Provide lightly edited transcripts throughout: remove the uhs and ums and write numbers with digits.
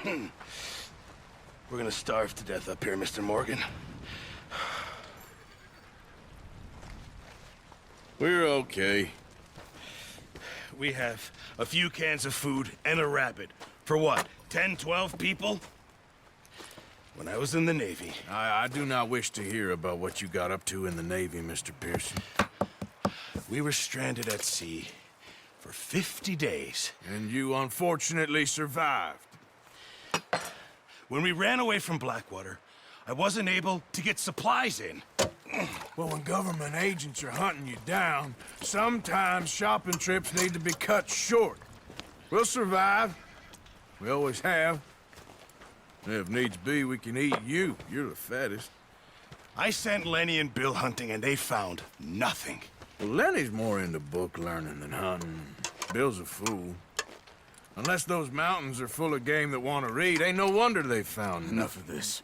We're gonna starve to death up here, Mr. Morgan. We're okay. We have a few cans of food and a rabbit. For what, 10, 12 people? When I was in the Navy... I do not wish to hear about what you got up to in the Navy, Mr. Pearson. We were stranded at sea for 50 days. And you unfortunately survived. When we ran away from Blackwater, I wasn't able to get supplies in. Well, when government agents are hunting you down, sometimes shopping trips need to be cut short. We'll survive. We always have. If needs be, we can eat you. You're the fattest. I sent Lenny and Bill hunting, and they found nothing. Well, Lenny's more into book learning than hunting. Bill's a fool. Unless those mountains are full of game that want to read, ain't no wonder they found Enough of this.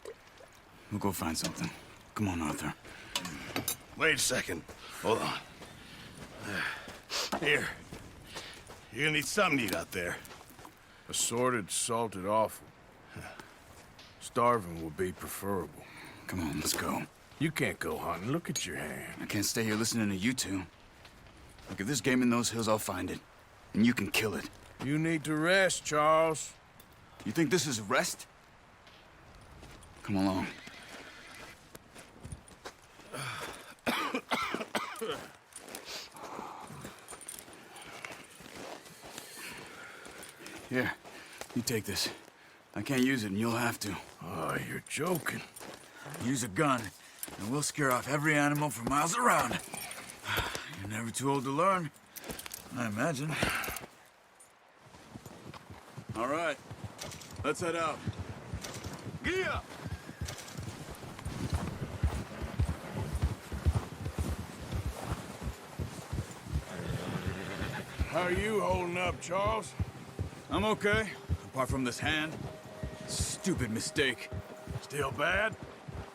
We'll go find something. Come on, Arthur. Wait a second. Hold on. Here. You're gonna need something to eat out there. Assorted, salted offal. Starving will be preferable. Come on, let's go. You can't go hunting. Look at your hand. I can't stay here listening to you two. Look, if there's game in those hills, I'll find it. And you can kill it. You need to rest, Charles. You think this is rest? Come along. Here, you take this. I can't use it, and you'll have to. Oh, you're joking. Use a gun, and we'll scare off every animal for miles around. You're never too old to learn, I imagine. All right, let's head out. Gee up! How are you holding up, Charles? I'm okay, apart from this hand. Stupid mistake. Still bad?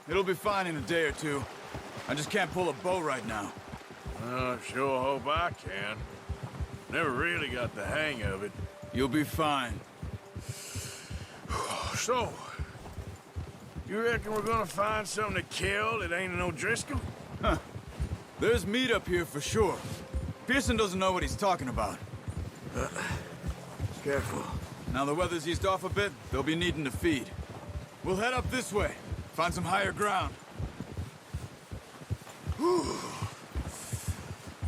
It'll be fine in a day or two. I just can't pull a bow right now. I sure hope I can. Never really got the hang of it. You'll be fine. So, you reckon we're gonna find something to kill that ain't no Driscoll? Huh. There's meat up here for sure. Pearson doesn't know what he's talking about. Careful. Now the weather's eased off a bit, they'll be needing to feed. We'll head up this way, find some higher ground.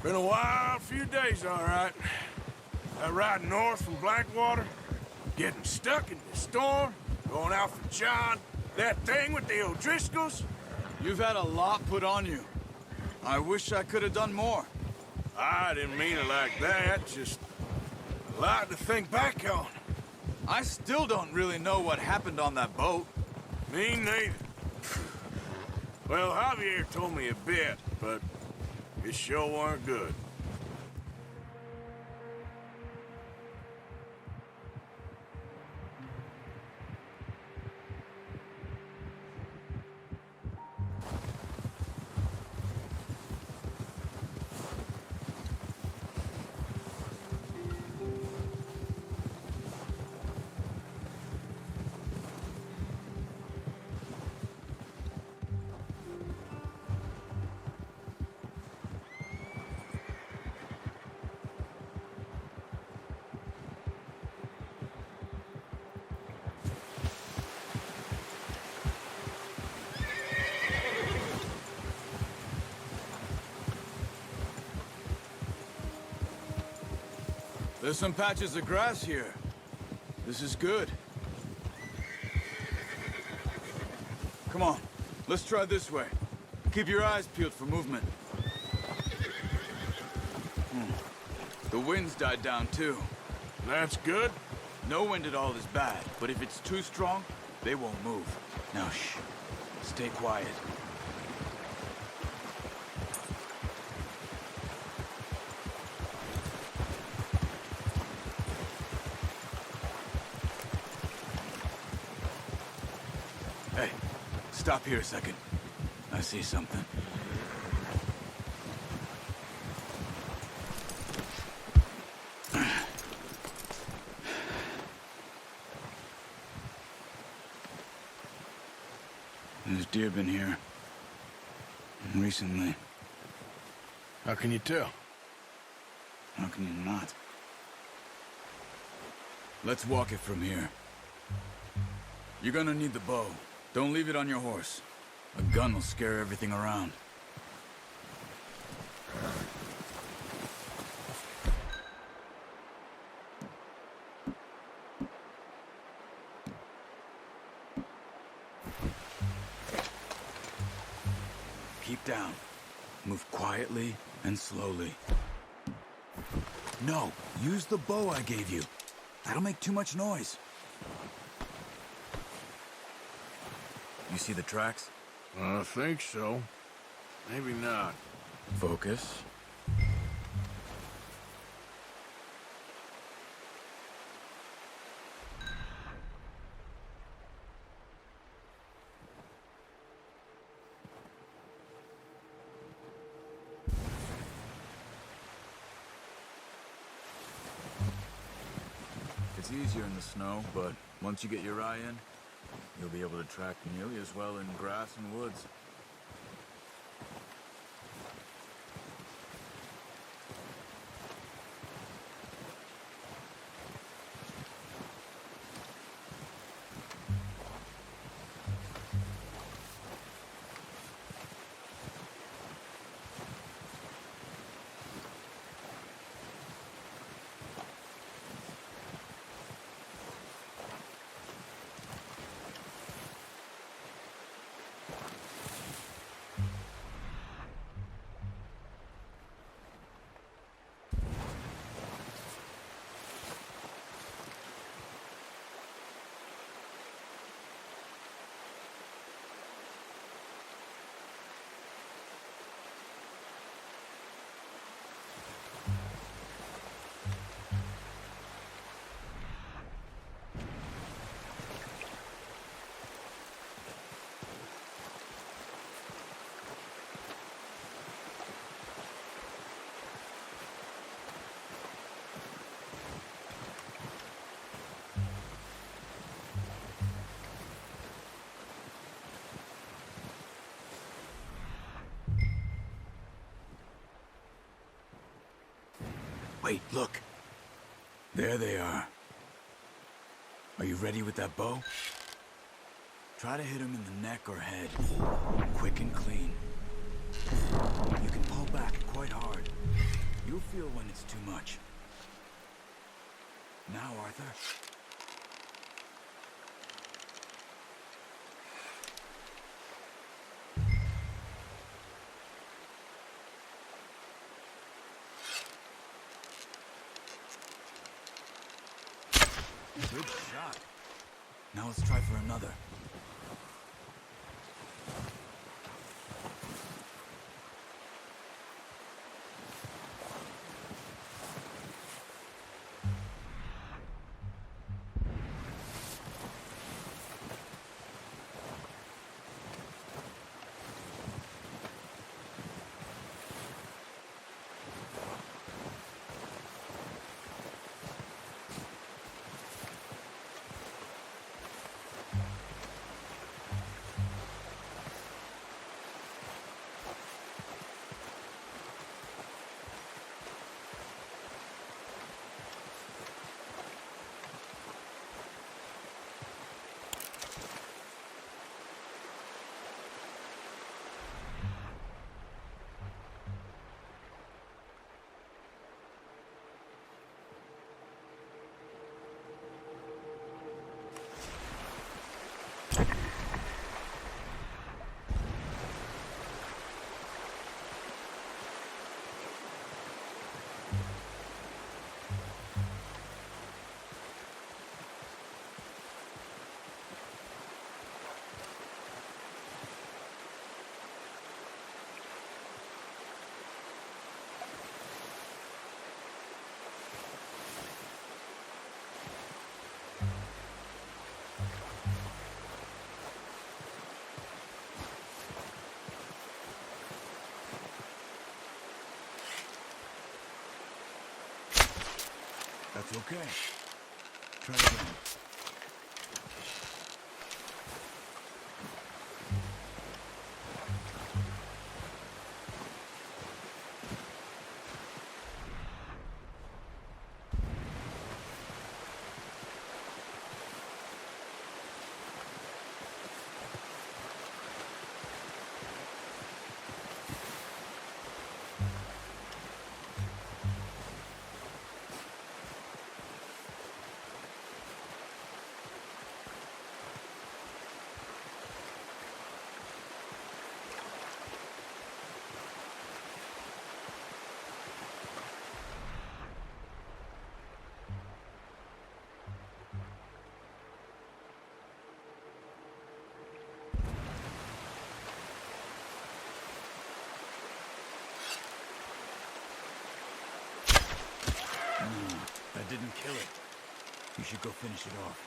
Been a wild few days, all right. That ride north from Blackwater, getting stuck in the storm, going out for John, that thing with the O'Driscolls. You've had a lot put on you. I wish I could have done more. I didn't mean it like that, just a lot to think back on. I still don't really know what happened on that boat. Me neither. Well, Javier told me a bit, but it sure weren't good. There's some patches of grass here. This is good. Come on, let's try this way. Keep your eyes peeled for movement. The wind's died down too. That's good. No wind at all is bad, but if it's too strong, they won't move. Now shh, stay quiet. Hey, stop here a second. I see something. deer been here. Recently. How can you tell? How can you not? Let's walk it from here. You're gonna need the bow. Don't leave it on your horse. A gun will scare everything around. Keep down. Move quietly and slowly. No, use the bow I gave you. That'll make too much noise. You see the tracks? I think so. Maybe not. Focus. It's easier in the snow, but once you get your eye in, you'll be able to track nearly as well in grass and woods. Wait, look. There they are. Are you ready with that bow? Try to hit him in the neck or head. Quick and clean. You can pull back quite hard. You'll feel when it's too much. Now, Arthur. Good shot. Now let's try for another. That's okay. Try again. that didn't kill it. You should go finish it off.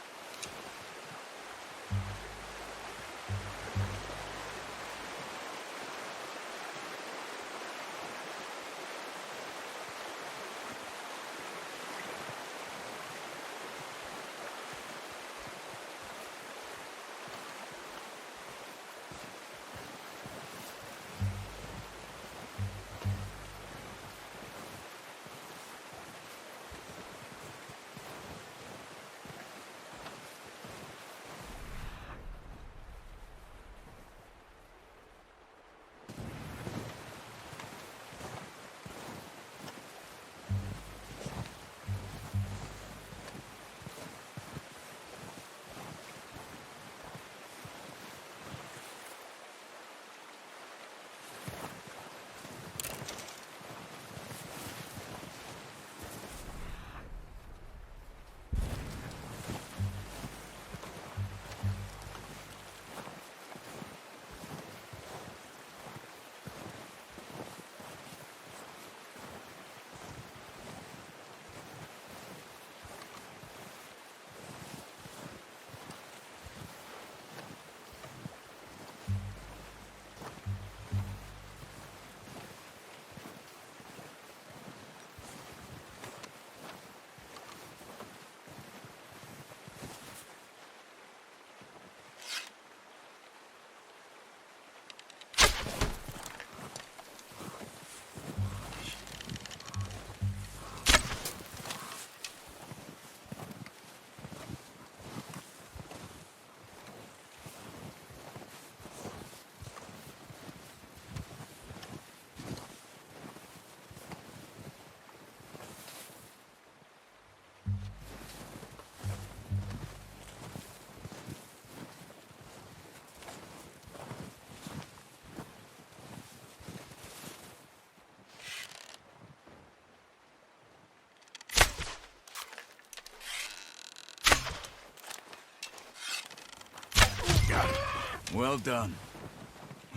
Well done.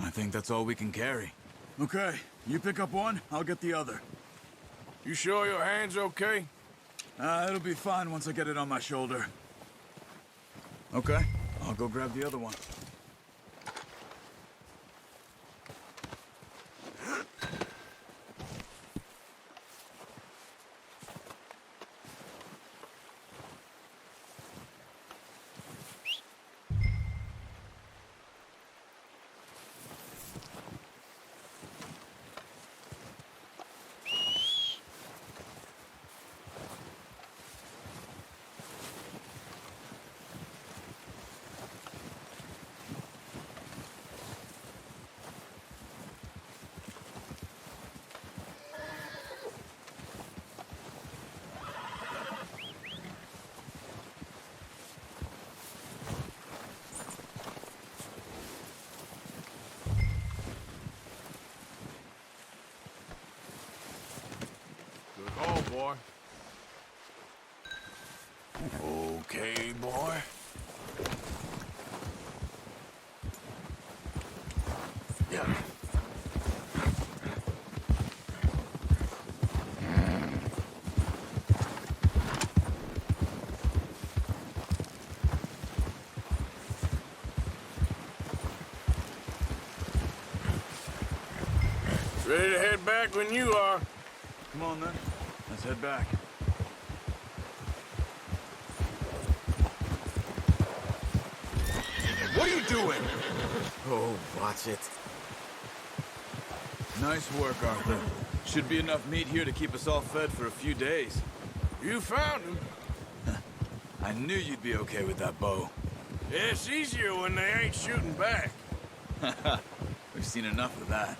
I think that's all we can carry. Okay, you pick up one, I'll get the other. You sure your hand's okay? It'll be fine once I get it on my shoulder. Okay, I'll go grab the other one. Oh, boy. Okay, boy. Yeah. Ready to head back when you are. Come on, then. Let's head back. What are you doing? Oh, watch it. Nice work, Arthur. Should be enough meat here to keep us all fed for a few days. You found him. I knew you'd be okay with that bow. It's easier when they ain't shooting back. We've seen enough of that.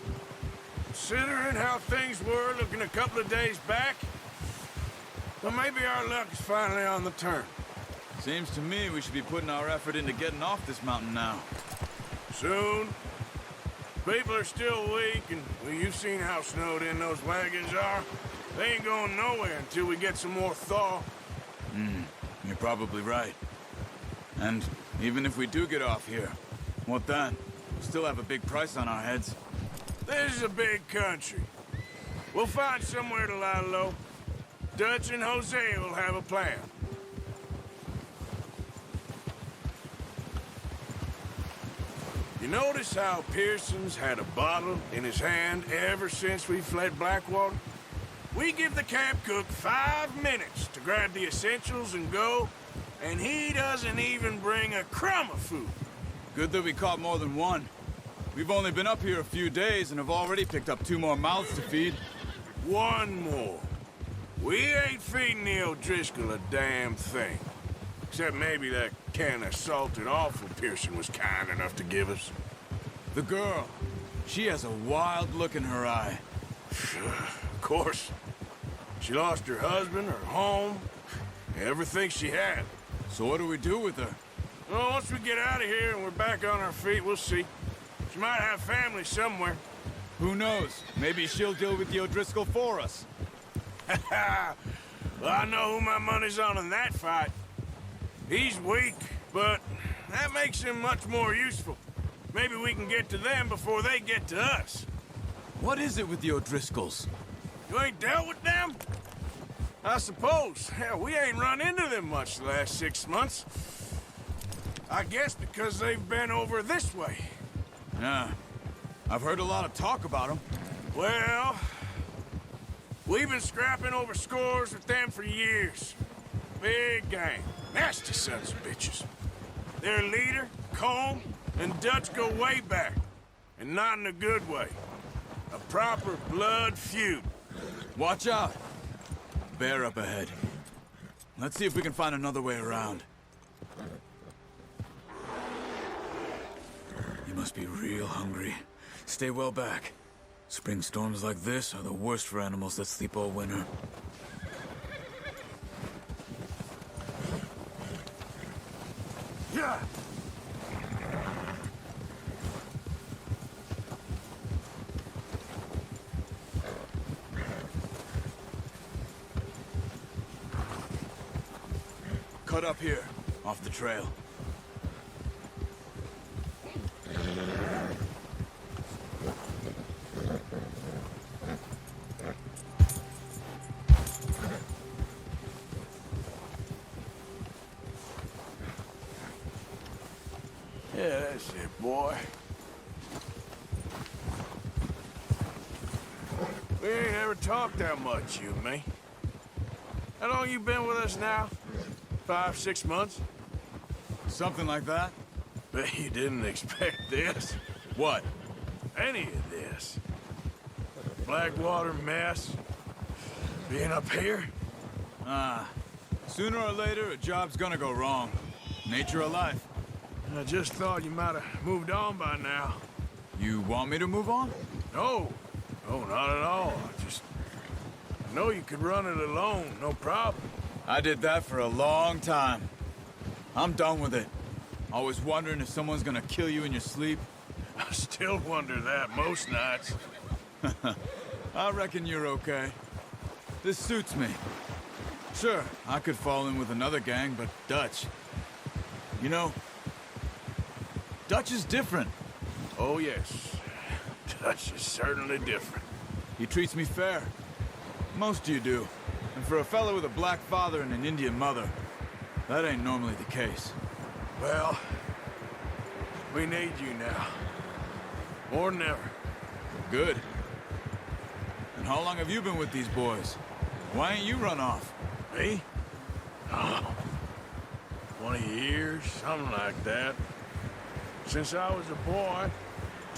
Considering how things were looking a couple of days back, well, maybe our luck is finally on the turn. Seems to me we should be putting our effort into getting off this mountain now. Soon. People are still weak, and well, you've seen how snowed in those wagons are. They ain't going nowhere until we get some more thaw. You're probably right. And even if we do get off here, what then? We still have a big price on our heads. This is a big country. We'll find somewhere to lie low. Dutch and Hosea will have a plan. You notice how Pearson's had a bottle in his hand ever since we fled Blackwater? We give the camp cook 5 minutes to grab the essentials and go, and he doesn't even bring a crumb of food. Good that we caught more than one. We've only been up here a few days and have already picked up 2 more mouths to feed. 1 more. We ain't feeding the O'Driscoll a damn thing. Except maybe that can of salted offal Pearson was kind enough to give us. The girl, she has a wild look in her eye. Of course. She lost her husband, her home, everything she had. So what do we do with her? Well, once we get out of here and we're back on our feet, we'll see. She might have family somewhere. Who knows? Maybe she'll deal with the O'Driscoll for us. Well, I know who my money's on in that fight. He's weak, but that makes him much more useful. Maybe we can get to them before they get to us. What is it with the O'Driscolls? You ain't dealt with them? I suppose. Hell, we ain't run into them much the last 6 months. I guess because they've been over this way. Yeah. I've heard a lot of talk about them. Well, we've been scrapping over scores with them for years. Big gang. Nasty sons of bitches. Their leader, Colm, and Dutch go way back. And not in a good way. A proper blood feud. Watch out. Bear up ahead. Let's see if we can find another way around. You must be real hungry. Stay well back. Spring storms like this are the worst for animals that sleep all winter. Yeah. Cut up here, off the trail. Yeah, that's it, boy. We ain't ever talked that much, you and me. How long you been with us now? 5, 6 months? Something like that? Bet you didn't expect this. What? Any of this. Blackwater mess. Being up here. Sooner or later, a job's gonna go wrong. Nature of life. I just thought you might have moved on by now. You want me to move on? No. No, not at all. I know you could run it alone, no problem. I did that for a long time. I'm done with it. Always wondering if someone's gonna kill you in your sleep. I still wonder that most nights. I reckon you're okay. This suits me. Sure, I could fall in with another gang, but Dutch... You know, Dutch is different. Oh, yes. Dutch is certainly different. He treats me fair. Most of you do. And for a fellow with a black father and an Indian mother, that ain't normally the case. Well, we need you now. More than ever. Good. And how long have you been with these boys? Why ain't you run off? Me? Oh, 20 years, something like that. Since I was a boy.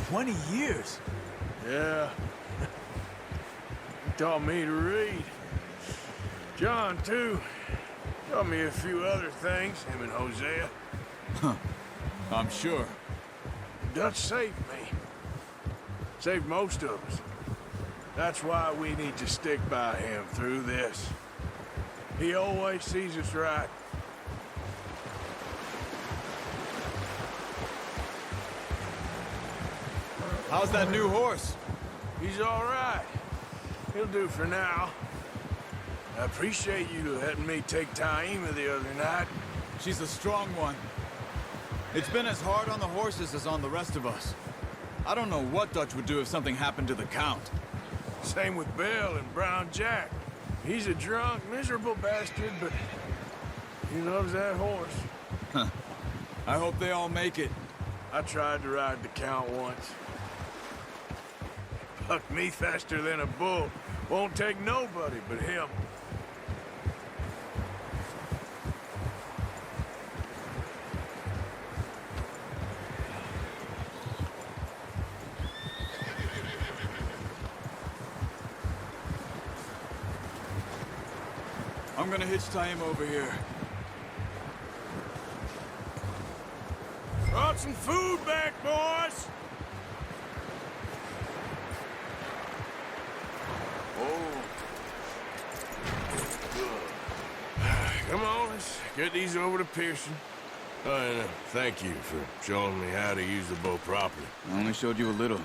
20 years? Yeah. He taught me to read. John, too. Taught me a few other things, him and Hosea. I'm sure. Dutch saved me. Saved most of us. That's why we need to stick by him through this. He always sees us right. How's that new horse? He's all right. He'll do for now. I appreciate you letting me take Taima the other night. She's a strong one. It's been as hard on the horses as on the rest of us. I don't know what Dutch would do if something happened to the Count. Same with Bill and Brown Jack. He's a drunk, miserable bastard, but he loves that horse. I hope they all make it. I tried to ride the Count once. Bucked me faster than a bull. Won't take nobody but him. I'm gonna hitch tie him over here. Brought some food back, boys! Come on, let's get these over to Pearson. And thank you for showing me how to use the bow properly. I only showed you a little.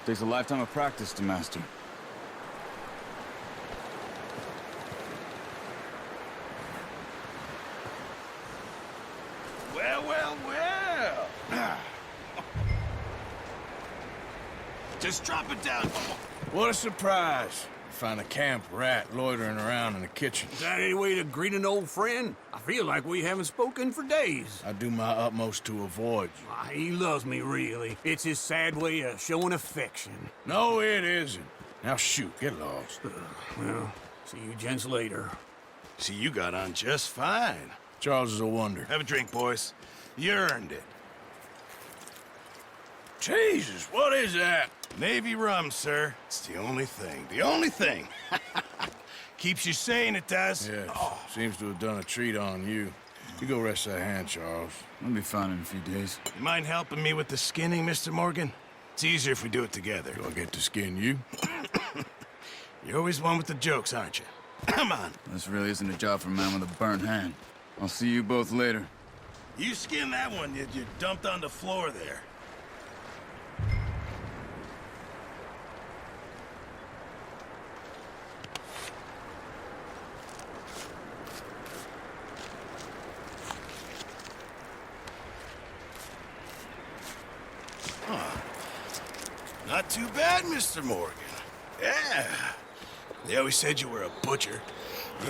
Takes a lifetime of practice to master. Well, well, well. Just drop it down. What a surprise. Find a camp rat loitering around in the kitchen. Is that any way to greet an old friend? I feel like we haven't spoken for days. I do my utmost to avoid you. Ah, he loves me, really. It's his sad way of showing affection. No, it isn't. Now shoot, get lost. Well, see you gents later. See, you got on just fine. Charles is a wonder. Have a drink, boys. You earned it. Jesus, what is that? Navy rum, sir. It's the only thing. The only thing. Keeps you sane, it does. Yes, seems to have done a treat on you. You go rest that hand, Charles. I'll be fine in a few days. You mind helping me with the skinning, Mr. Morgan? It's easier if we do it together. Do I get to skin you? You're always one with the jokes, aren't you? Come on. This really isn't a job for a man with a burnt hand. I'll see you both later. You skin that one you dumped on the floor there. Not too bad, Mr. Morgan. Yeah. They always said you were a butcher.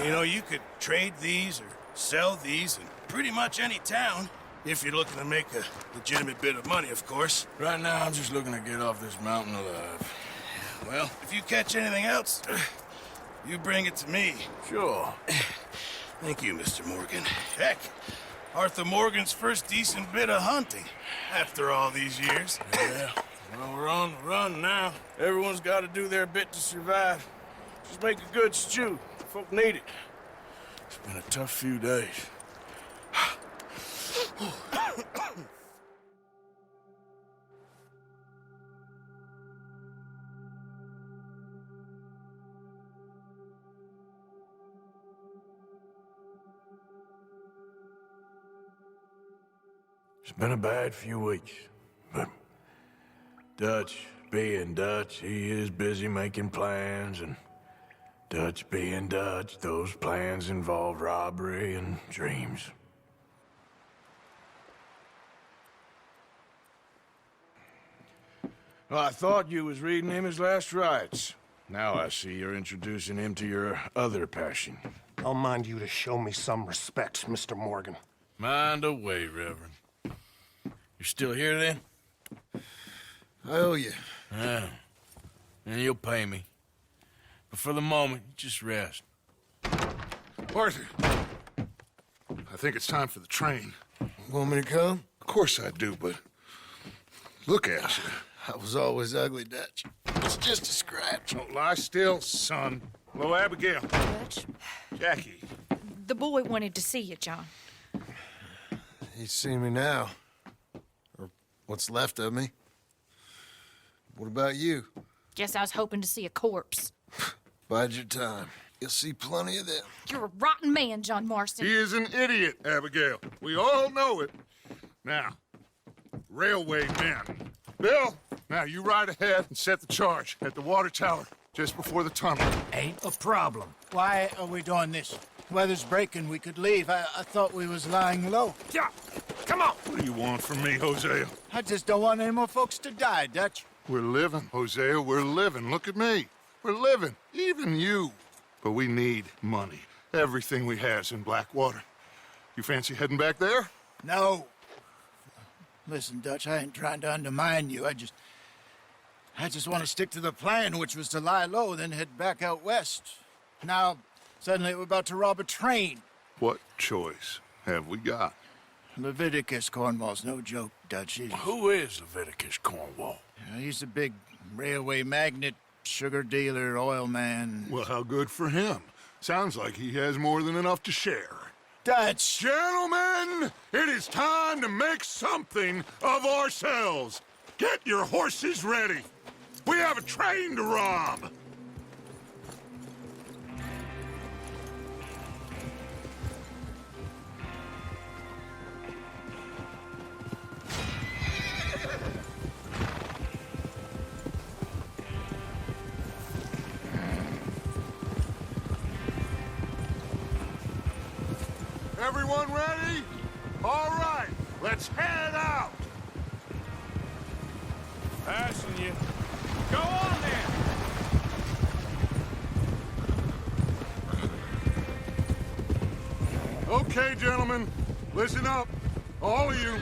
You know, you could trade these or sell these in pretty much any town. If you're looking to make a legitimate bit of money, of course. Right now, I'm just looking to get off this mountain alive. Well, if you catch anything else, you bring it to me. Sure. Thank you, Mr. Morgan. Heck, Arthur Morgan's first decent bit of hunting after all these years. Yeah. Well, we're on the run now. Everyone's got to do their bit to survive. Just make a good stew. Folk need it. It's been a tough few days. It's been a bad few weeks, but Dutch being Dutch, he is busy making plans, and Dutch being Dutch, those plans involve robbery and dreams. Well, I thought you was reading him his last rites. Now I see you're introducing him to your other passion. I'll mind you to show me some respect, Mr. Morgan. Mind away, Reverend. You're still here, then? I owe you. Yeah. And you'll pay me. But for the moment, just rest. Arthur, I think it's time for the train. Want me to come? Of course I do, but look at you. I was always ugly, Dutch. It's just a scratch. Don't lie still, son. Hello, Abigail. Dutch, Jackie. the boy wanted to see you, John. He's seen me now. Or what's left of me. What about you? Guess I was hoping to see a corpse. Bide your time. You'll see plenty of them. You're a rotten man, John Marston. He is an idiot, Abigail. We all know it. Now, railway men. Bill, now you ride ahead and set the charge at the water tower just before the tunnel. Ain't a problem. Why are we doing this? Weather's breaking, we could leave. I thought we was lying low. Yeah, come on. What do you want from me, Hosea? I just don't want any more folks to die, Dutch. We're living, Hosea, we're living. Look at me. We're living. Even you. but we need money. Everything we has in Blackwater. You fancy heading back there? No. Listen, Dutch, I ain't trying to undermine you. I just want to stick to the plan, which was to lie low, then head back out west. Now, suddenly we're about to rob a train. What choice have we got? Leviticus Cornwall's no joke, Dutch. Who is Leviticus Cornwall? He's a big railway magnate, sugar dealer, oil man. Well, how good for him. Sounds like he has more than enough to share. Dutch! Gentlemen, it is time to make something of ourselves. Get your horses ready. We have a train to rob. Everyone ready? All right, let's head out. Fasten you. Go on then! Okay, gentlemen, listen up, all of you.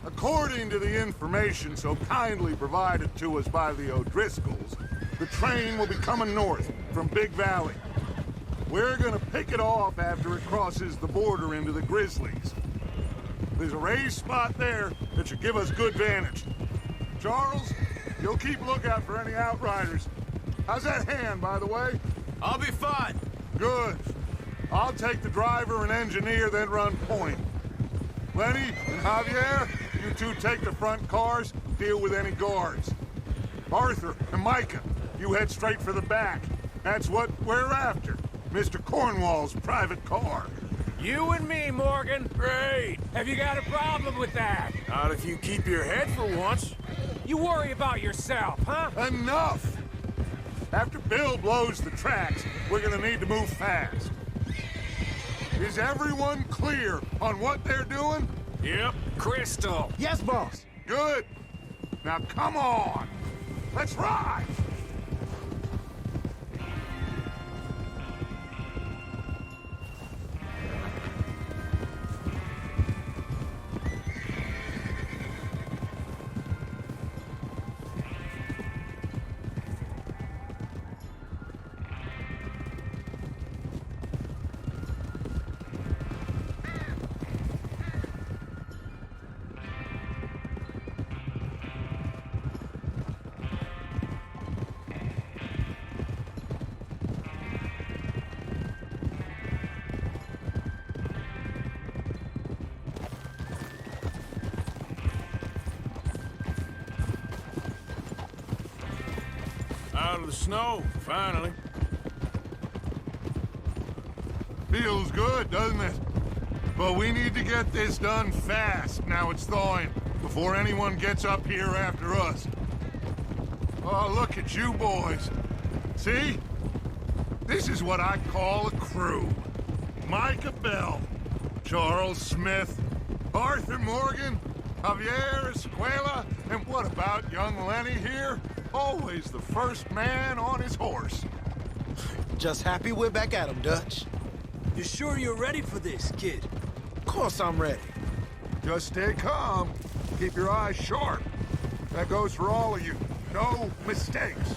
According to the information so kindly provided to us by the O'Driscolls, the train will be coming north from Big Valley. We're gonna pick it off after it crosses the border into the Grizzlies. There's a raised spot there that should give us good vantage. Charles, you'll keep lookout for any outriders. How's that hand, by the way? I'll be fine. Good. I'll take the driver and engineer, then run point. Lenny and Javier, you two take the front cars, deal with any guards. Arthur and Micah, you head straight for the back. That's what we're after. Mr. Cornwall's private car. You and me, Morgan. Great! Have you got a problem with that? Not if you keep your head for once. You worry about yourself, huh? Enough! After Bill blows the tracks, we're gonna need to move fast. Is everyone clear on what they're doing? Yep. Crystal. Yes, boss. Good. Now come on. Let's ride! Out of the snow, finally. Feels good, doesn't it? But we need to get this done fast, now it's thawing, before anyone gets up here after us. Oh, look at you boys. See? This is what I call a crew. Micah Bell, Charles Smith, Arthur Morgan, Javier Escuela, and what about young Lenny here? Always the first man on his horse. Just happy we're back at 'em, Dutch. You sure you're ready for this, kid? Of course I'm ready. Just stay calm. Keep your eyes sharp. That goes for all of you. No mistakes.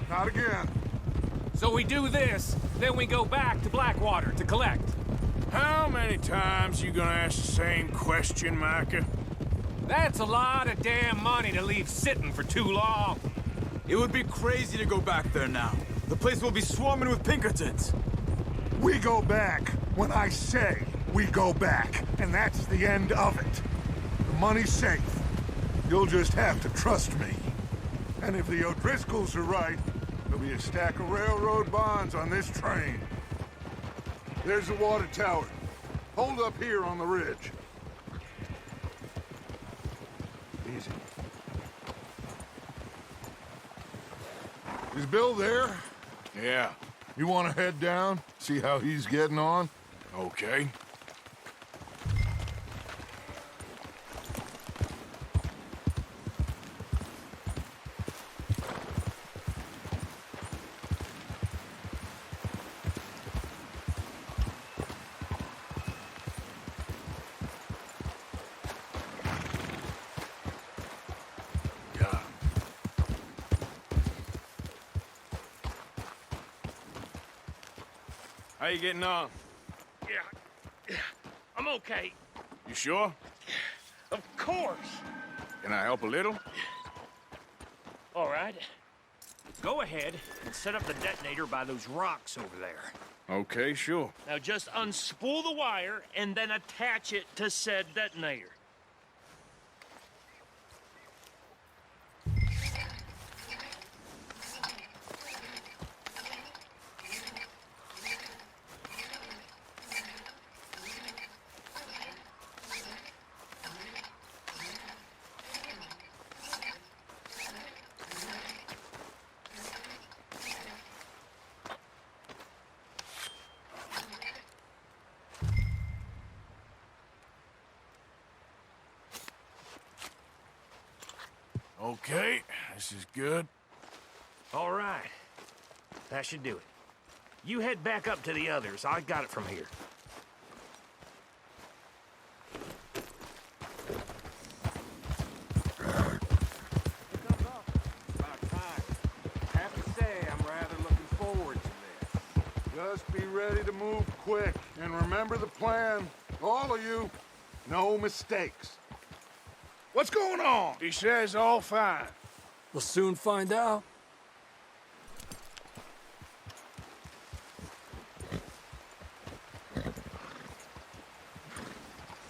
Not again. So we do this, then we go back to Blackwater to collect. How many times you gonna ask the same question, Micah? That's a lot of damn money to leave sitting for too long. It would be crazy to go back there now. The place will be swarming with Pinkertons. We go back when I say we go back, and that's the end of it. The money's safe. You'll just have to trust me. And if the O'Driscolls are right, there'll be a stack of railroad bonds on this train. There's the water tower. Hold up here on the ridge. Easy. Is Bill there? Yeah. You want to head down, see how he's getting on? Okay. How you getting on? Yeah, I'm okay. You sure? Of course. Can I help a little? All right. Go ahead and set up the detonator by those rocks over there. Okay, sure. Now just unspool the wire and then attach it to said detonator. Okay, this is good. All right. That should do it. You head back up to the others. I got it from here. Have to say, I'm rather looking forward to this. Just be ready to move quick, and remember the plan. All of you, no mistakes. What's going on? He says all fine. We'll soon find out.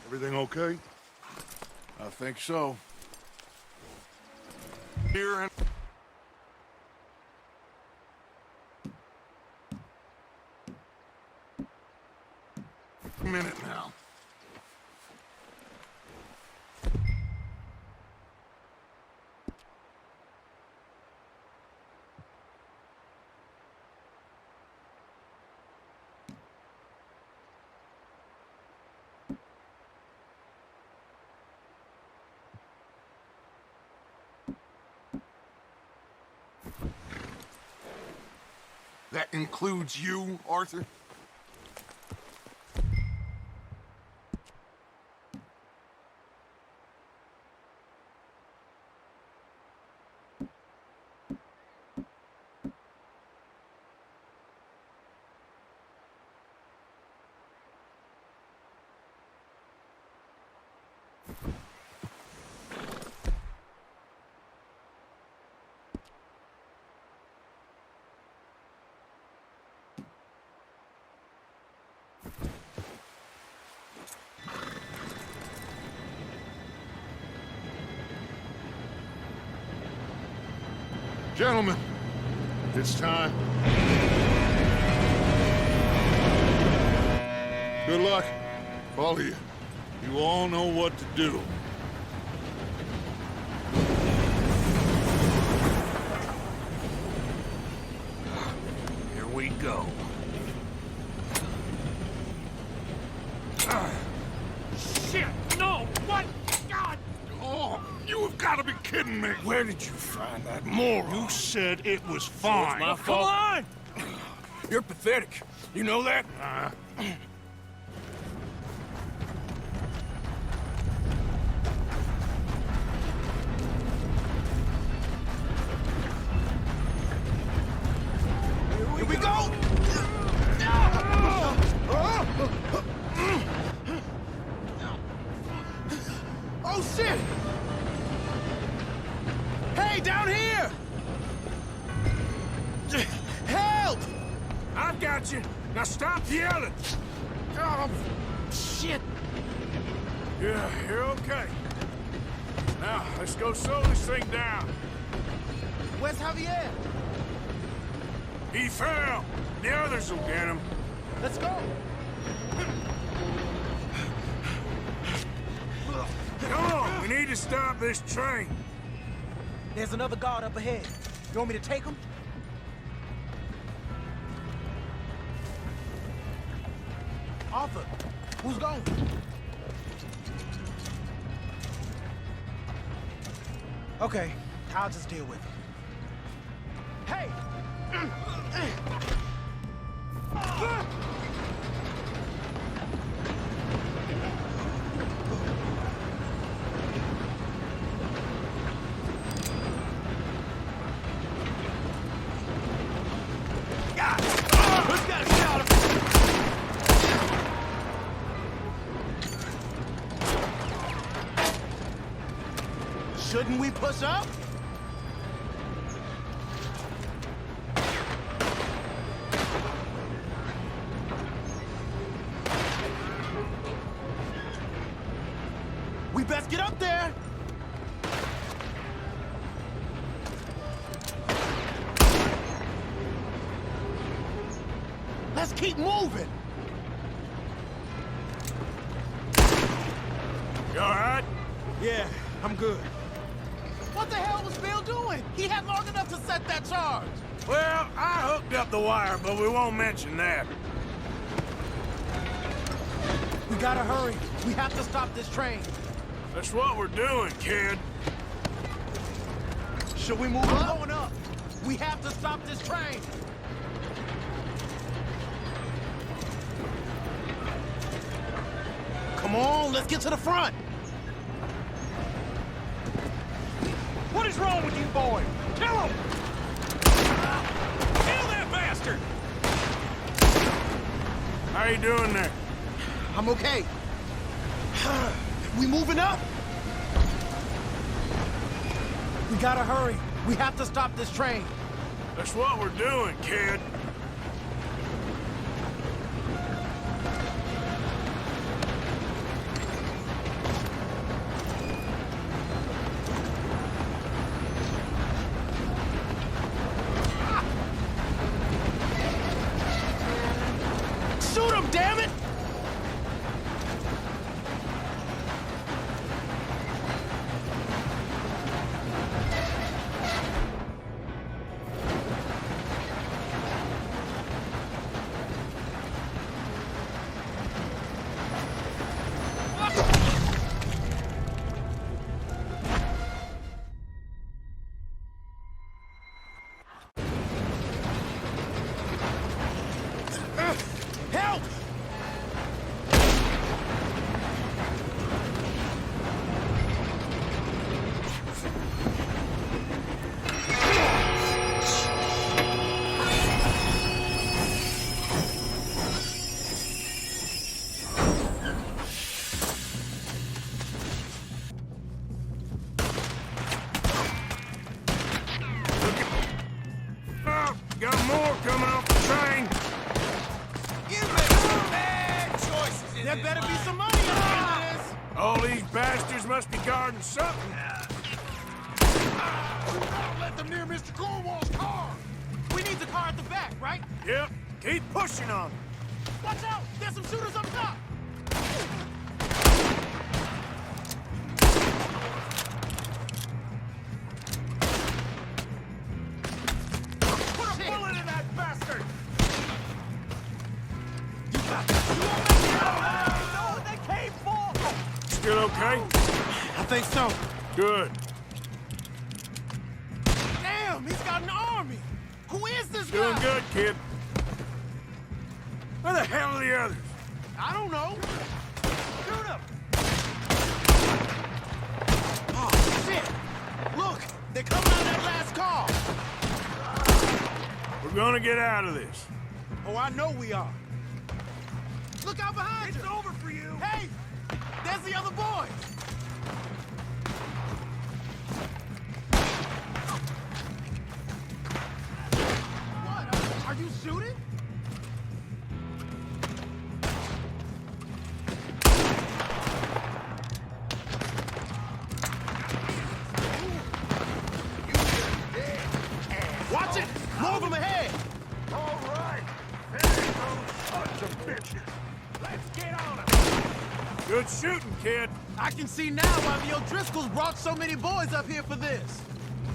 Everything okay? I think so. Here and... minute now. That includes you, Arthur? Gentlemen, it's time. Good luck, all of you. You all know what to do. Here we go. Shit! No! What? God! Oh, you have got to be kidding me. Where did you find that moron? You said it was fine. my Come fault. on! You're pathetic. You know that? Here we go! Oh, shit! Hey, down here! Help! I've got you. Now stop yelling. Oh, shit! Yeah, you're okay. Now, let's go slow this thing down. Where's Javier? He fell. The others will get him. Let's go! Come on, we need to stop this train. There's another guard up ahead. You want me to take him? Arthur, who's going? Okay, I'll just deal with it. Hey! Who's got a shot? Shouldn't we push up? We best get up there! Let's keep moving! You all right? Yeah, I'm good. What the hell was Bill doing? He had long enough to set that charge. Well, I hooked up the wire, but we won't mention that. We gotta hurry. We have to stop this train. That's what we're doing, kid. Should we move up? Going up. We have to stop this train. Come on, let's get to the front. What is wrong with you, boy? Kill him! Kill that bastard! How you doing there? I'm okay. We moving up? We gotta hurry. We have to stop this train. That's what we're doing, kid. Shoot him, damn it! Help! Oh, got more coming off the train. There better be some money in this. All these bastards must be guarding something. Don't let them near Mr. Cornwall's car! We need the car at the back, right? Yep, keep pushing on them. Watch out! There's some shooters up top! Put a bullet in that bastard! You got this. You won't make it out! You know what they came for? Still okay? I think so. Good. Damn, he's got an army! Who is this Doing guy? good, kid. Where the hell are the others? I don't know. Shoot him! Oh, shit! Look, they're coming out of that last car! We're gonna get out of this. Oh, I know we are. Look out behind you! It's over for you! Hey! There's the other boy! What? Are you shooting? Watch it! More of them ahead! All right! There goes sons of bitches! Let's get on him! Good shooting, kid. I can see now why the O'Driscolls brought so many boys up here for this.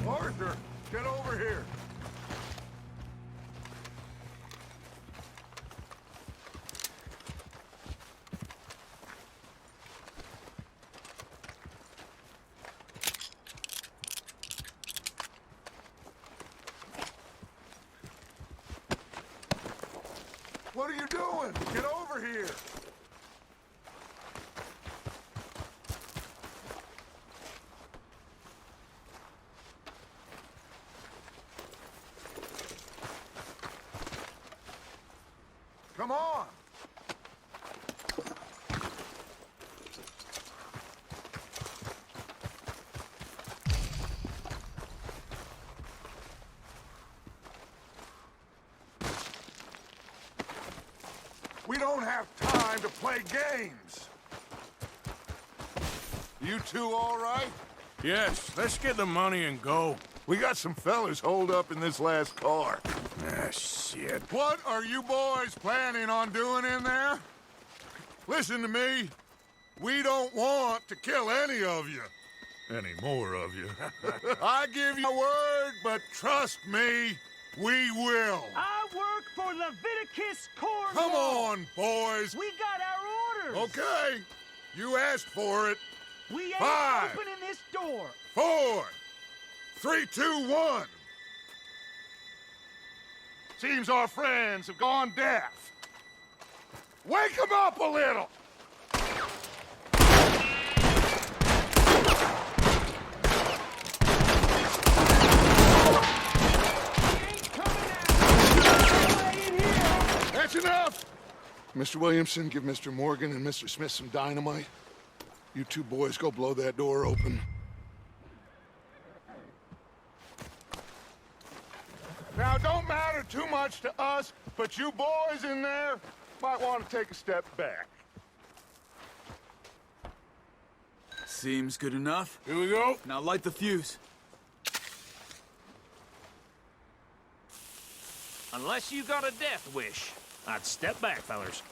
Arthur, get over here! What are you doing? Get over here! Come on! have time to play games. You two all right? Yes, let's get the money and go. We got some fellas holed up in this last car. Ah, shit. What are you boys planning on doing in there? Listen to me. We don't want to kill any of you. Any more of you. I give you a word, but trust me, we will. I work for Leviticus, Cornwall. Come on, boys. We got our orders. Okay. You asked for it. We ain't 5, opening this door. 4, 3, 2, 1. Seems our friends have gone deaf. Wake them up a little. That's enough! Mr. Williamson, give Mr. Morgan and Mr. Smith some dynamite. You two boys go blow that door open. Now, don't matter too much to us, but you boys in there might want to take a step back. Seems good enough. Here we go. Now light the fuse. Unless you got a death wish, I'd step back, fellers.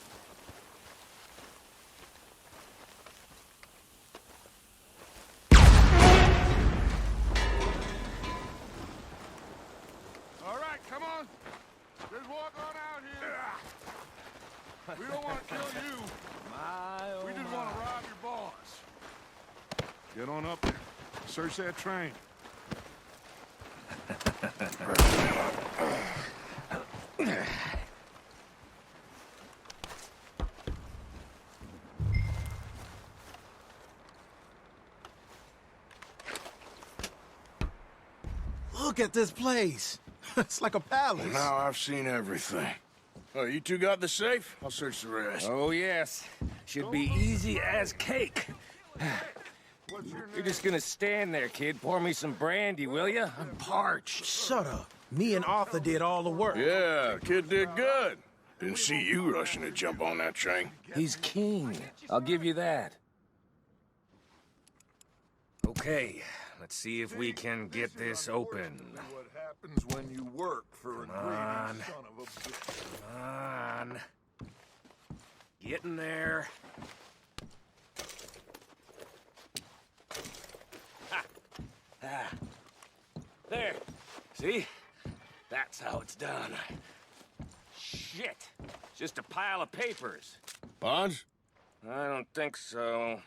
All right, come on. Just walk on out here. We don't want to kill you. We just want to rob your boss. Get on up there. Search that train. Look at this place. It's like a palace. Now I've seen everything. Oh, you two got the safe? I'll search the rest. Oh, yes. Should be easy as cake. You're just gonna stand there, kid. Pour me some brandy, will you? I'm parched. Shut up. Me and Arthur did all the work. Yeah, kid did good. Didn't see you rushing to jump on that train. He's king. I'll give you that. Okay, let's see if we can get this open. What happens when you work for a on. greedy son of a bitch. Come on. Get in there. Ha. Ah. There. See? That's how it's done. Shit. Just a pile of papers. Bonds? I don't think so.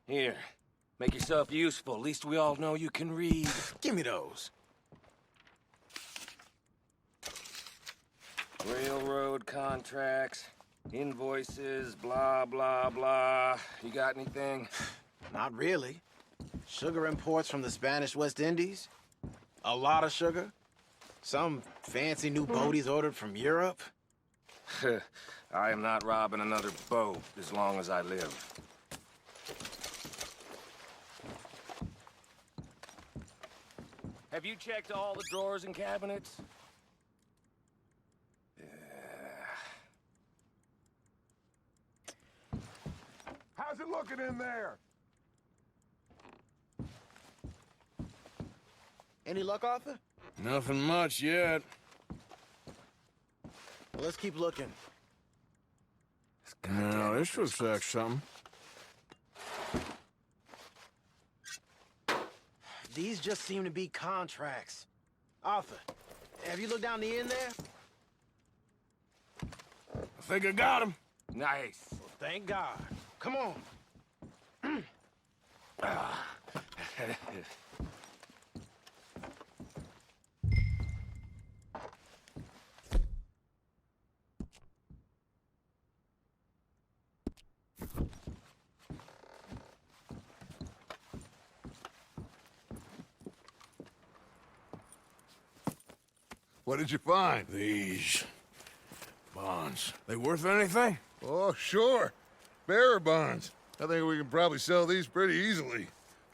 Here. Make yourself useful. At least we all know you can read. Give me those. Railroad contracts, invoices, blah, blah, blah. You got anything? Not really. Sugar imports from the Spanish West Indies. A lot of sugar. Some fancy new boat he's ordered from Europe. I am not robbing another boat as long as I live. Have you checked all the drawers and cabinets? How's it looking in there? Any luck, Arthur? Nothing much yet. Well, let's keep looking. No, this looks like something. These just seem to be contracts. Arthur, have you looked down the end there? I think I got him. Nice. Well, thank God. Come on. What did you find? These bonds. They worth anything? Oh, sure. Bearer bonds. I think we can probably sell these pretty easily.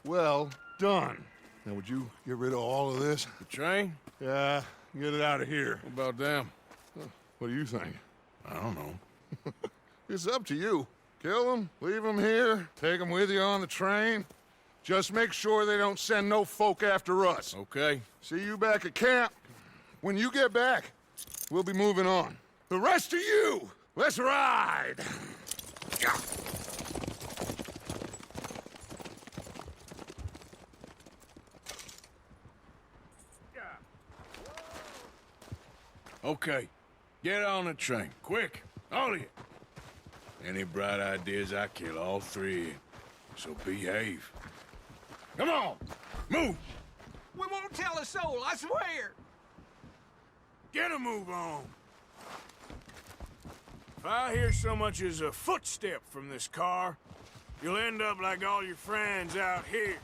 Well done. Now, would you get rid of all of this? The train? Yeah, get it out of here. What about them? What do you think? I don't know. It's up to you. Kill them, leave them here, take them with you on the train. Just make sure they don't send no folk after us. Okay. See you back at camp. When you get back, we'll be moving on. The rest of you, let's ride! Okay. Get on the train. Quick. All of you. Any bright ideas, I kill all three of you. So behave. Come on! Move! We won't tell a soul, I swear! Get a move on! If I hear so much as a footstep from this car, you'll end up like all your friends out here.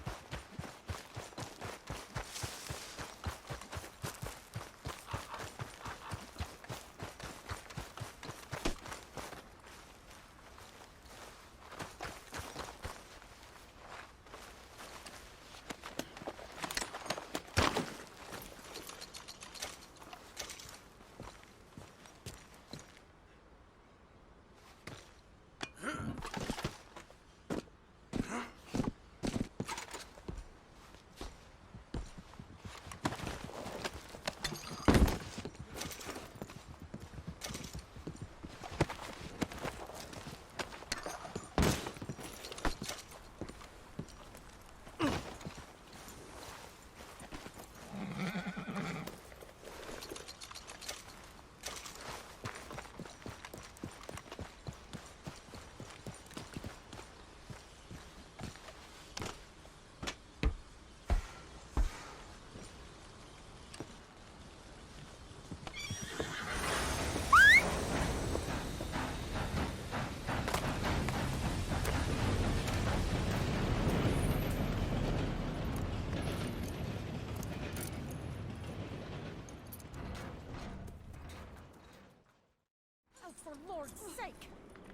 For Lord's sake,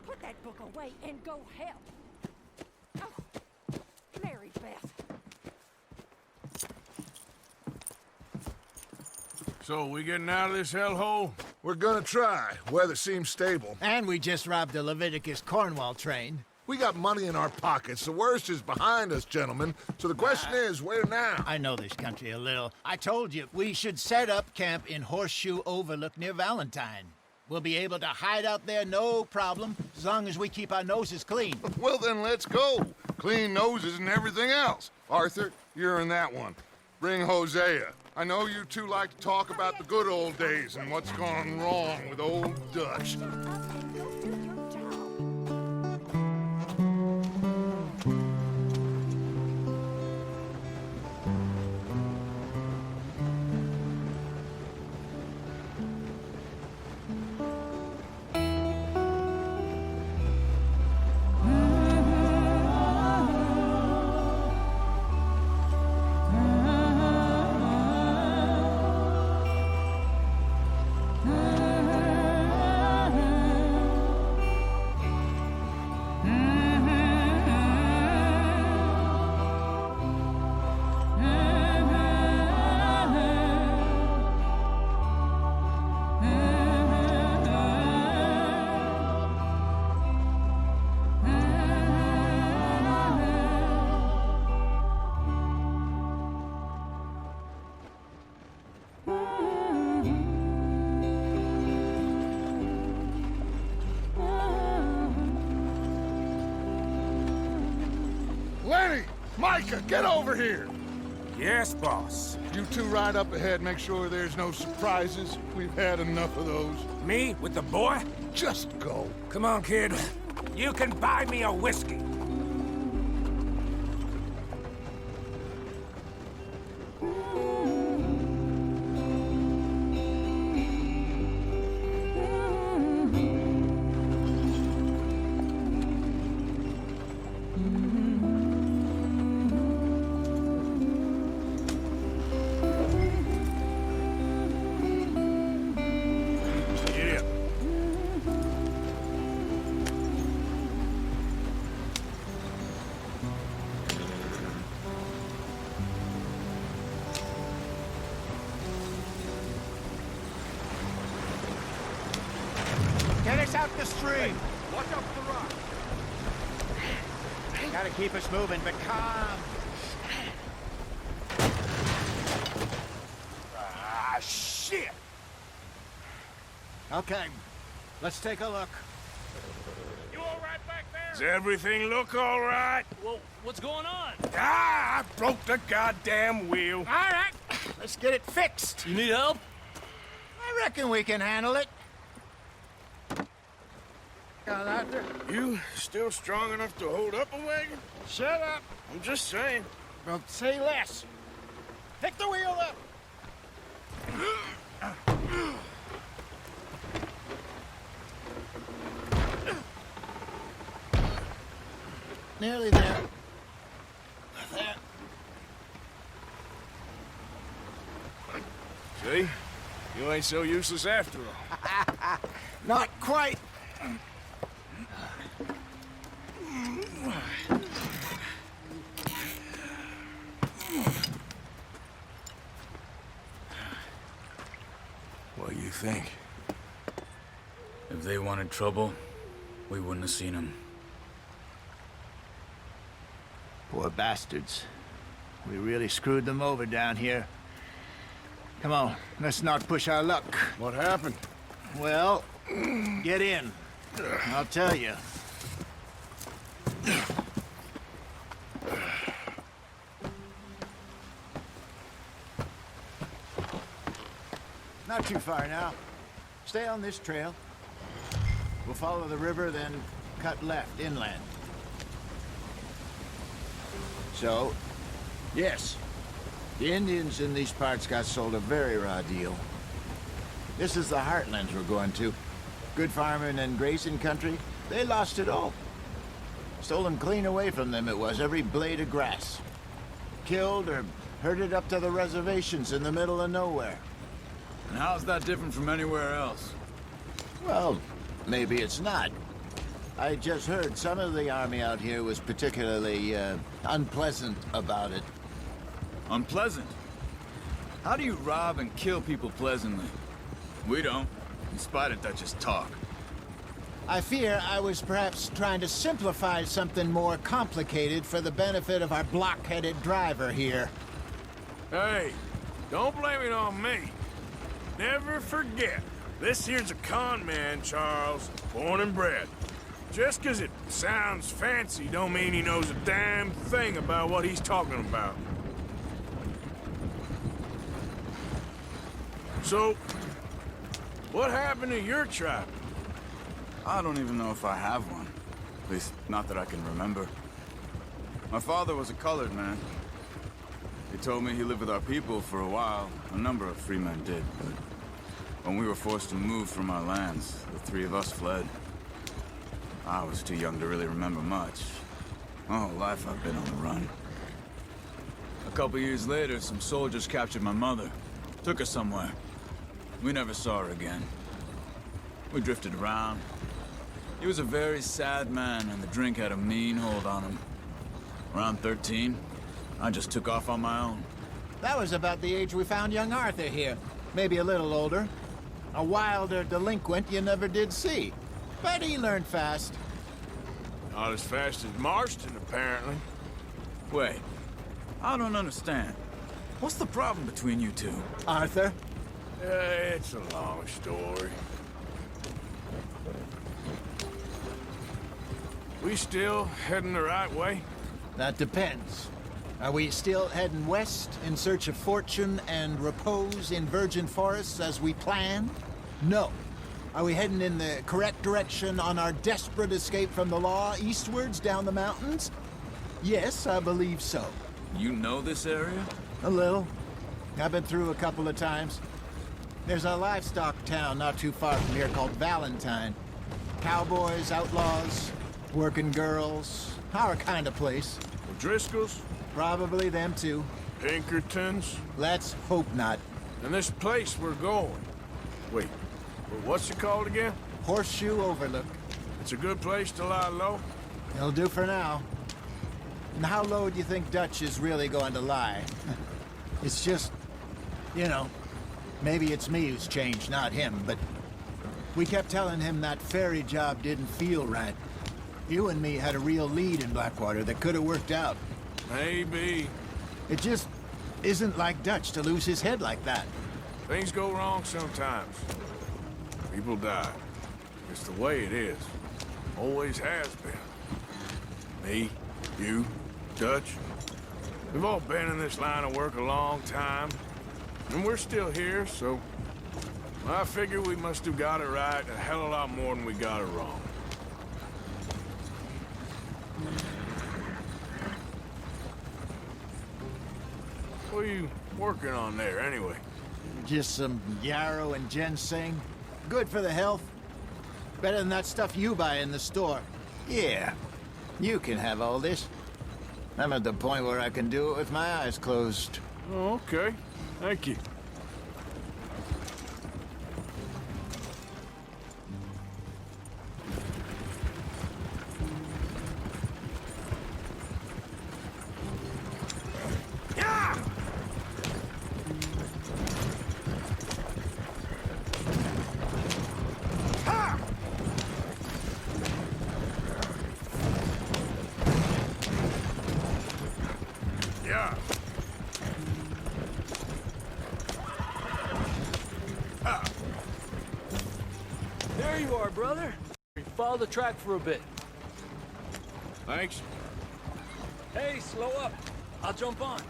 put that book away and go help. Oh, Mary Beth. So, we getting out of this hellhole? We're gonna try. Weather seems stable. And we just robbed a Leviticus Cornwall train. We got money in our pockets. The worst is behind us, gentlemen. So the question is, where now? I know this country a little. I told you, we should set up camp in Horseshoe Overlook near Valentine. We'll be able to hide out there, no problem, as long as we keep our noses clean. Well, then let's go. Clean noses and everything else. Arthur, you're in that one. Bring Hosea. I know you two like to talk about the good old days and what's gone wrong with old Dutch. Micah, get over here! Yes, boss. You two ride up ahead, make sure there's no surprises. We've had enough of those. Me with the boy? Just go. Come on, kid. You can buy me a whiskey. Get us out the stream. Watch out Gotta keep us moving, but calm. Ah, shit! Okay, let's take a look. You all right back there? Does everything look all right? Well, what's going on? Ah, I broke the goddamn wheel. All right, let's get it fixed. You need help? I reckon we can handle it. Arthur. You still strong enough to hold up a wagon? Shut up. I'm just saying. Well, say less. Pick the wheel up. Nearly there. There. See? You ain't so useless after all. Not quite. What do you think? If they wanted trouble, we wouldn't have seen them. Poor bastards. We really screwed them over down here. Come on, let's not push our luck. What happened? Well, get in. I'll tell you. Not too far now. Stay on this trail. We'll follow the river, then cut left inland. So, yes, the Indians in these parts got sold a very raw deal. This is the heartlands we're going to. Good farming and grazing country, they lost it all. Stolen clean away from them it was, every blade of grass. Killed or herded up to the reservations in the middle of nowhere. And how's that different from anywhere else? Well, maybe it's not. I just heard some of the army out here was particularly, unpleasant about it. Unpleasant? How do you rob and kill people pleasantly? We don't, in spite of Dutch's talk. I fear I was perhaps trying to simplify something more complicated for the benefit of our block-headed driver here. Hey, don't blame it on me. Never forget, this here's a con man, Charles, born and bred. Just 'cause it sounds fancy don't mean he knows a damn thing about what he's talking about. So, what happened to your tribe? I don't even know if I have one. At least, not that I can remember. My father was a colored man. He told me he lived with our people for a while. A number of free men did, but when we were forced to move from our lands, the three of us fled. I was too young to really remember much. My whole life I've been on the run. A couple years later, some soldiers captured my mother. Took her somewhere. We never saw her again. We drifted around. He was a very sad man, and the drink had a mean hold on him. Around 13, I just took off on my own. That was about the age we found young Arthur here. Maybe a little older. A wilder delinquent you never did see. But he learned fast. Not as fast as Marston, apparently. Wait, I don't understand. What's the problem between you two? Arthur? It's a long story. We still heading the right way? That depends. Are we still heading west in search of fortune and repose in virgin forests as we planned? No. Are we heading in the correct direction on our desperate escape from the law eastwards down the mountains? Yes, I believe so. You know this area? A little. I've been through a couple of times. There's a livestock town not too far from here called Valentine. Cowboys, outlaws, working girls, our kind of place. O'Driscoll's? Probably them too. Pinkertons? Let's hope not. And this place we're going. Wait, what's it called again? Horseshoe Overlook. It's a good place to lie low? It'll do for now. And how low do you think Dutch is really going to lie? It's just, you know, maybe it's me who's changed, not him, but we kept telling him that ferry job didn't feel right. You and me had a real lead in Blackwater that could have worked out. Maybe. It just isn't like Dutch to lose his head like that. Things go wrong sometimes. People die. It's the way it is. Always has been. Me, you, Dutch. We've all been in this line of work a long time. And we're still here, so... I figure we must have got it right a hell of a lot more than we got it wrong. What are you working on there, anyway? Just some yarrow and ginseng. Good for the health. Better than that stuff you buy in the store. Yeah, you can have all this. I'm at the point where I can do it with my eyes closed. Oh, okay. Thank you. There you are, brother. Follow the track for a bit. Thanks. Hey, slow up. I'll jump on.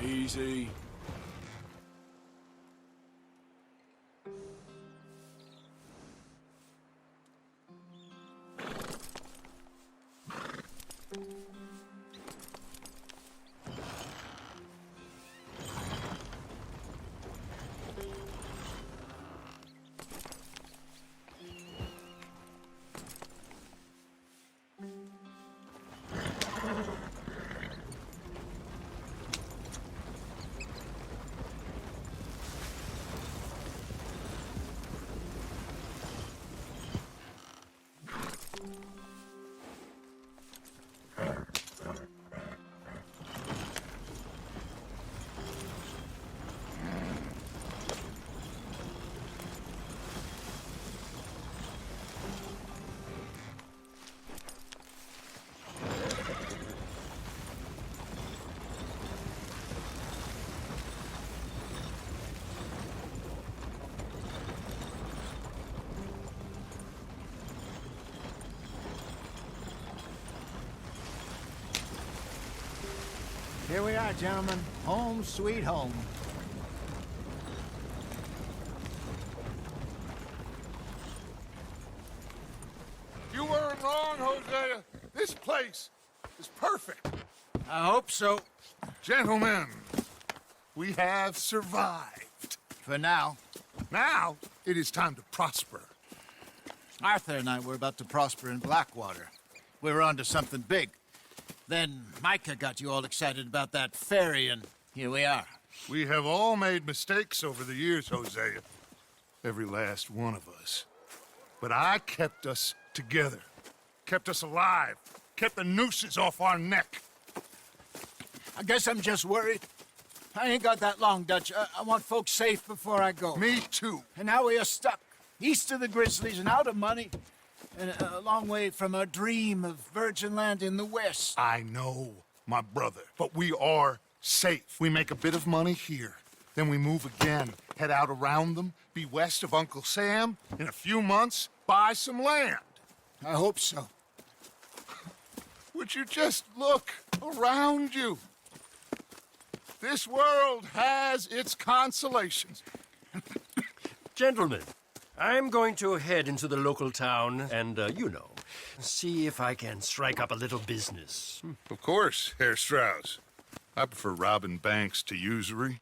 Easy. Here we are, gentlemen. Home sweet home. You weren't wrong, Hosea. This place is perfect. I hope so. Gentlemen, we have survived. For now. Now, it is time to prosper. Arthur and I were about to prosper in Blackwater. We were onto something big. Then Micah got you all excited about that ferry, and here we are. We have all made mistakes over the years, Hosea. Every last one of us. But I kept us together. Kept us alive. Kept the nooses off our neck. I guess I'm just worried. I ain't got that long, Dutch. I want folks safe before I go. Me too. And now we are stuck. East of the Grizzlies and out of money. And a long way from our dream of virgin land in the west. I know, my brother, but we are safe. We make a bit of money here, then we move again, head out around them, be west of Uncle Sam, in a few months, buy some land. I hope so. Would you just look around you? This world has its consolations. Gentlemen, I'm going to head into the local town and, see if I can strike up a little business. Of course, Herr Strauss. I prefer robbing banks to usury.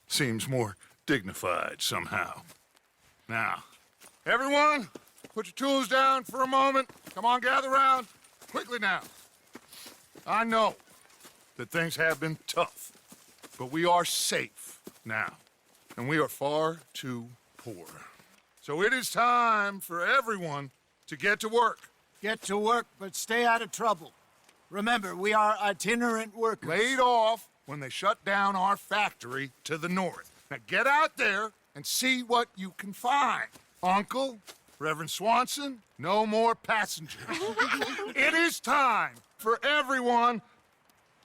Seems more dignified somehow. Now, everyone, put your tools down for a moment. Come on, gather round. Quickly now. I know that things have been tough, but we are safe now, and we are far too poor. So it is time for everyone to get to work. Get to work, but stay out of trouble. Remember, we are itinerant workers. Laid off when they shut down our factory to the north. Now get out there and see what you can find. Uncle, Reverend Swanson, no more passengers. It is time for everyone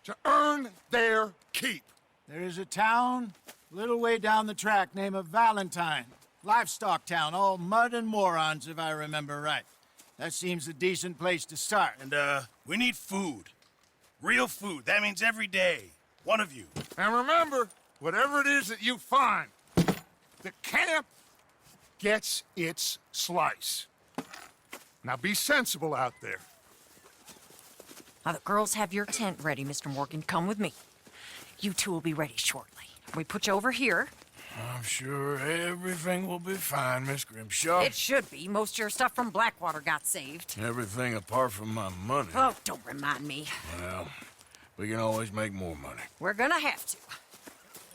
to earn their keep. There is a town a little way down the track named Valentine. Livestock town, all mud and morons, if I remember right. That seems a decent place to start. And, we need food. Real food. That means every day. One of you. And remember, whatever it is that you find, the camp gets its slice. Now be sensible out there. Now, the girls have your tent ready, Mr. Morgan. Come with me. You two will be ready shortly. We put you over here. I'm sure everything will be fine, Miss Grimshaw. It should be. Most of your stuff from Blackwater got saved. Everything apart from my money. Oh, don't remind me. Well, we can always make more money. We're gonna have to.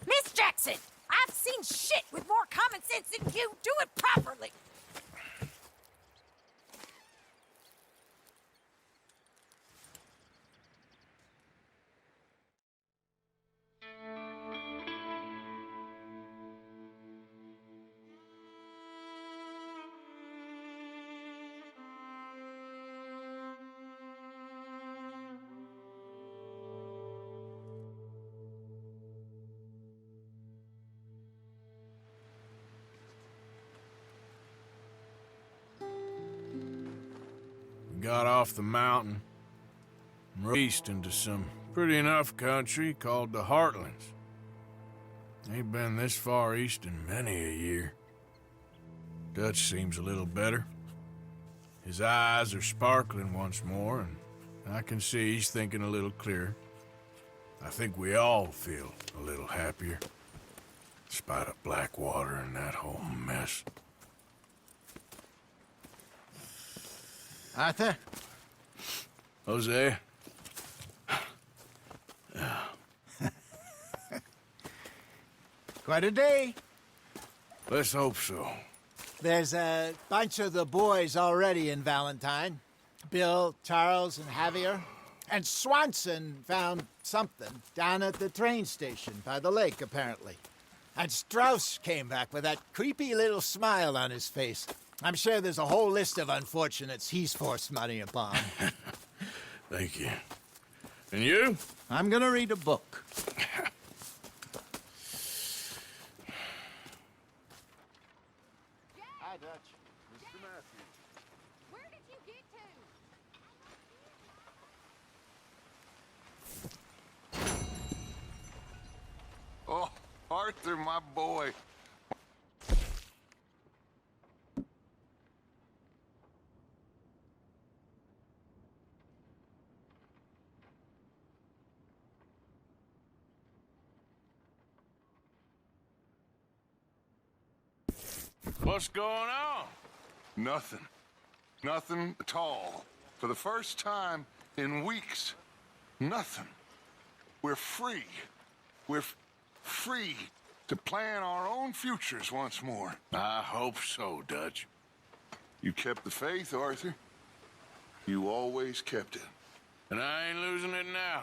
Miss Jackson, I've seen shit with more common sense than you. Do it properly. Got off the mountain and rode east into some pretty enough country called the Heartlands. Ain't been this far east in many a year. Dutch seems a little better. His eyes are sparkling once more, and I can see he's thinking a little clearer. I think we all feel a little happier, despite of Blackwater and that whole mess. Arthur? Jose? Quite a day. Let's hope so. There's a bunch of the boys already in Valentine. Bill, Charles, and Javier. And Swanson found something down at the train station by the lake, apparently. And Strauss came back with that creepy little smile on his face. I'm sure there's a whole list of unfortunates he's forced money upon. Thank you. And you? I'm gonna read a book. Hi, Dutch. Mr. Matthews. Where did you get to? Oh, Arthur, my boy. What's going on? Nothing. Nothing at all. For the first time in weeks, nothing. We're free. We're free to plan our own futures once more. I hope so, Dutch. You kept the faith, Arthur. You always kept it. And I ain't losing it now.